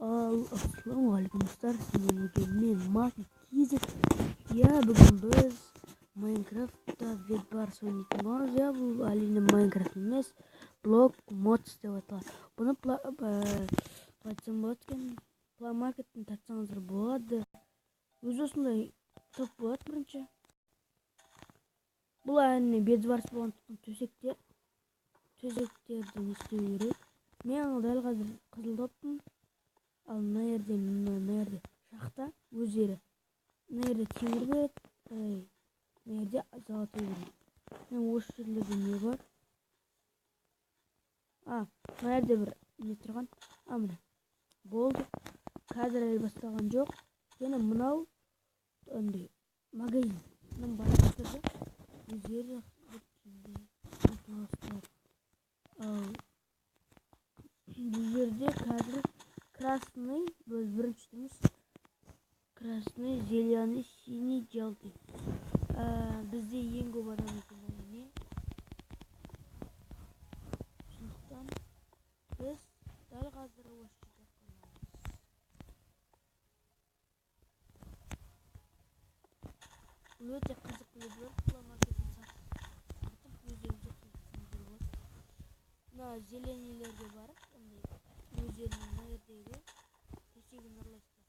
Assalamualaikum dostlar, men Mafik Kizet. Ya, бүгін біз Майнкрафтта Ведбарс ойнайтын боламыз. Ya, бұл әрине Майнкрафт емес, блок модс деп аталады. Бұны айтсам болады екен, Play Markеттен тартсаңыздар болады. Өзі осындай топ болады бірінші. Бұл әрине Ведбарс болғандықтан төсектерден істеу керек. Мен дәл қазір қызыл топтың. Ал мына жерде шахта өздері. Мына жерде темір береді. Мына жерде золотой береді. Мен осы жерлерде не бар? Мына жерде бір не тұрған. Міне. Болды. Қазір әлі басталған жоқ. Және мынау андай магазин. Мынау бастырды. Өздері бұл жерде қазір красный, бірінші тұрмыз. Красный, зеленый, синий, желтый. Бізде ең көп адам екен әрине. Сондықтан біз дәл қазір осы жерде қаламыз. Бұл өте қызықты болады. Планмаркеттен сатып өздеріңізге қызықтырыңыздар болады. Мына зеленыйлерге барып, өздерінің мына жердегі төсегін ұрлайсыздар.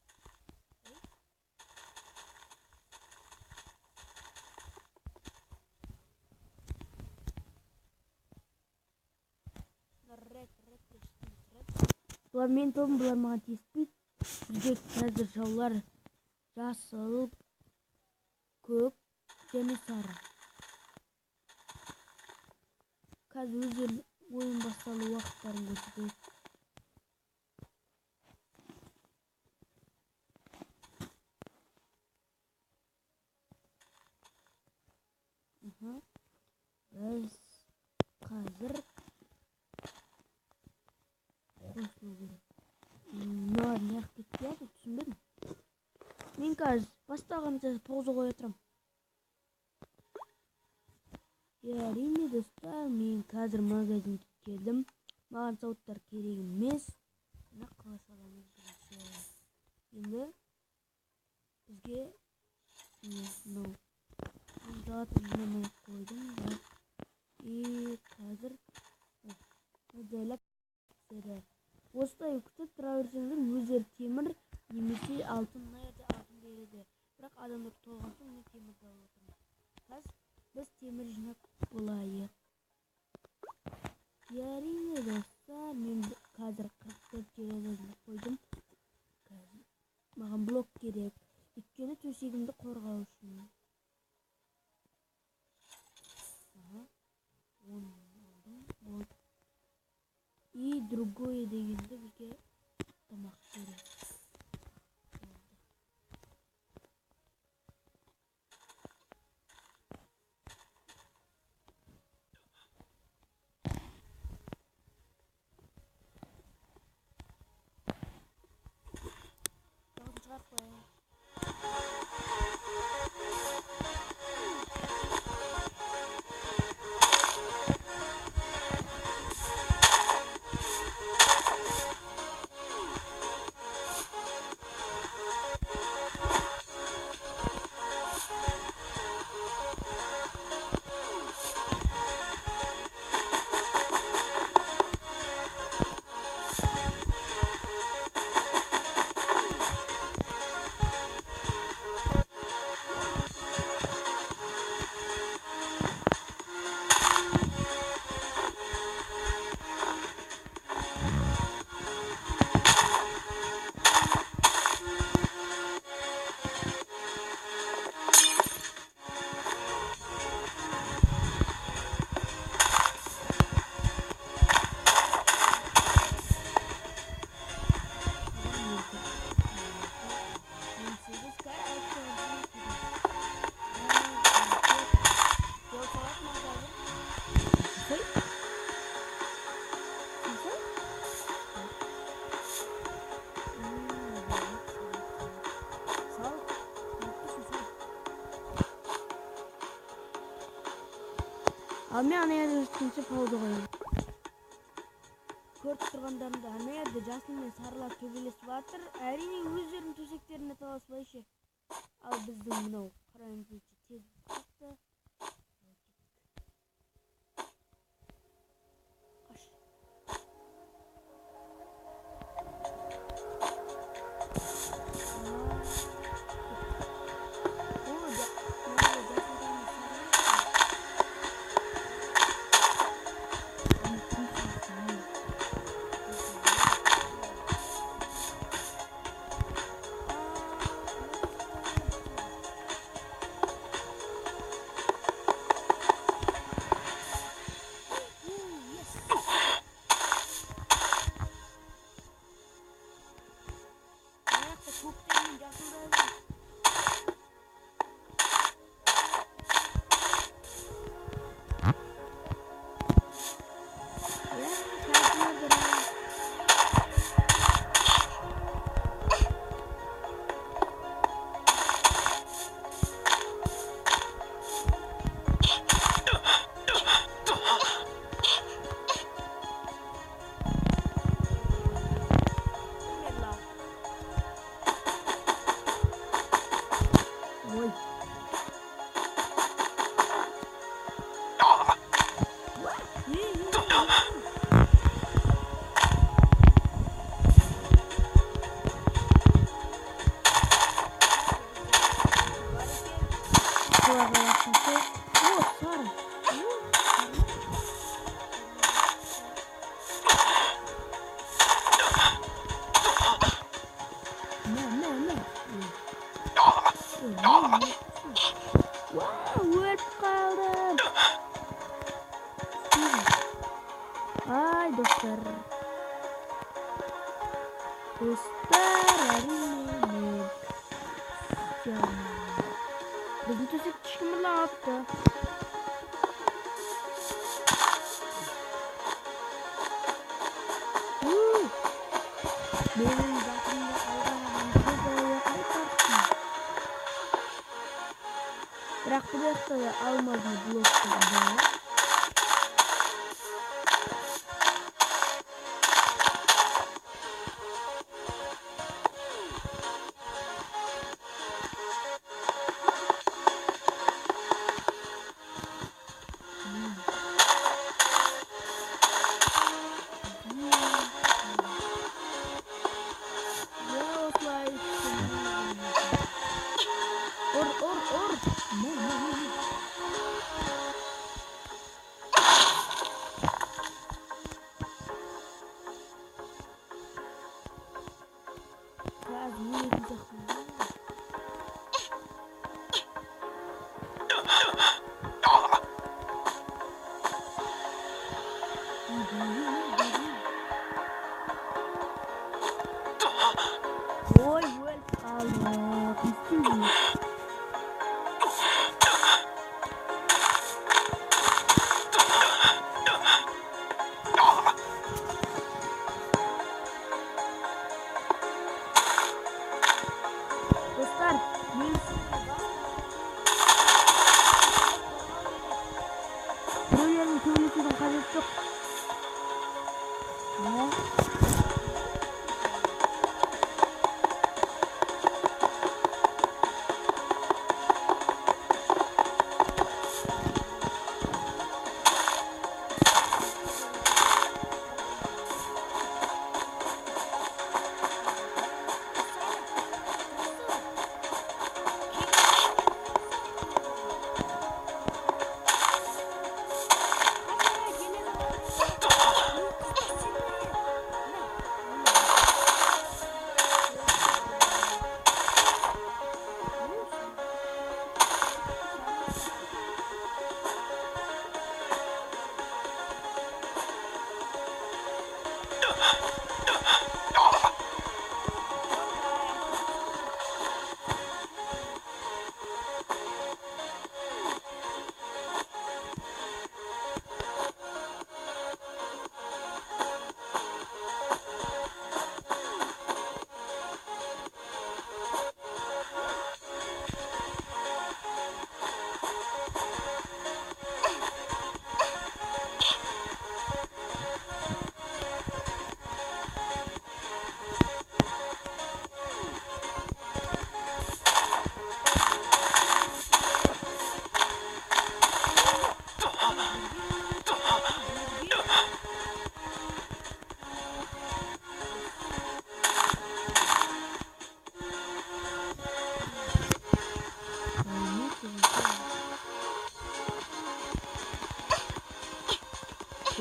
Бұлар мен тобым, бұлар маған тиіспейді. Бізде қазір жаулар жасыл, көк және сары. Қазір өздерінің ойын басталу уақыттарын көрсетеді. Біз қазір қосылу керек. Мыналар неғып кетпейді, түсінбедім. Мен қазір бастағанша пауза қоя тұрам. Әрине достар, мен қазір магазинге келдім. Маған зауыттар керек емес. Мына қала саламыз бірінші. Енді бізге мынау затын қойдым. И қазір жайлап осылай күтіп тұра берсеңіздер, өздері темір немесе алтын, мына жерде алтын береді. Бірақ адамдар толған соң мен темірді алып отырмын. Қазір біз темір жинап болайық. Әрине достар, мен қазір 44 железоны қойдым. Маған блок керек. Өйткені төсегімді қорғау үшін. И другое дегенде бізге тамақ керек. Al мен ана жерде өткенше пауза қоямын. көріп тұрғандарында ана жерде жасыл мен сарылар төбелесіп жатыр. Әрине өздерінің төсектеріне таласпайшы. Ал біздің мынау қарайын көзі тез қақты. Ölüp kaldım. Ay dostlar. Әрине. Біздің төсек шымырлапты. Менің затымды алған адамды бойы қайтарсын. Бірақ бұл жақта да алмазды блоктар бар. Ой, ölüp kaldım. Dostlar, Buraya'nın köylüsünün kazısı yok. Ne?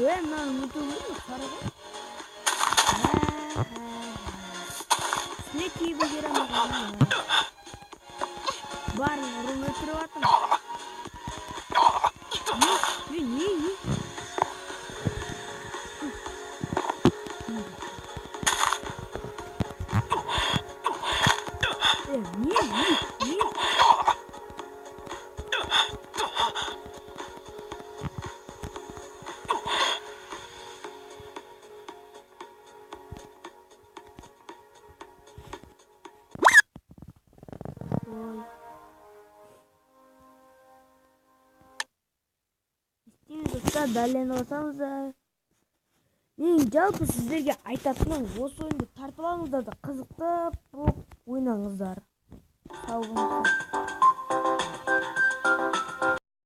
мынаны ұмытып жүрмін сарыға. Сіне кейбі керамаған. Барын ұрын өтіріп атым. Не? Достар, дәлен олсаңыздар. Мен жалпы сіздерге айтатыным осы ойынды тартып алыңыздар да қызықты болып ойнаңыздар. Сау болыңыздар.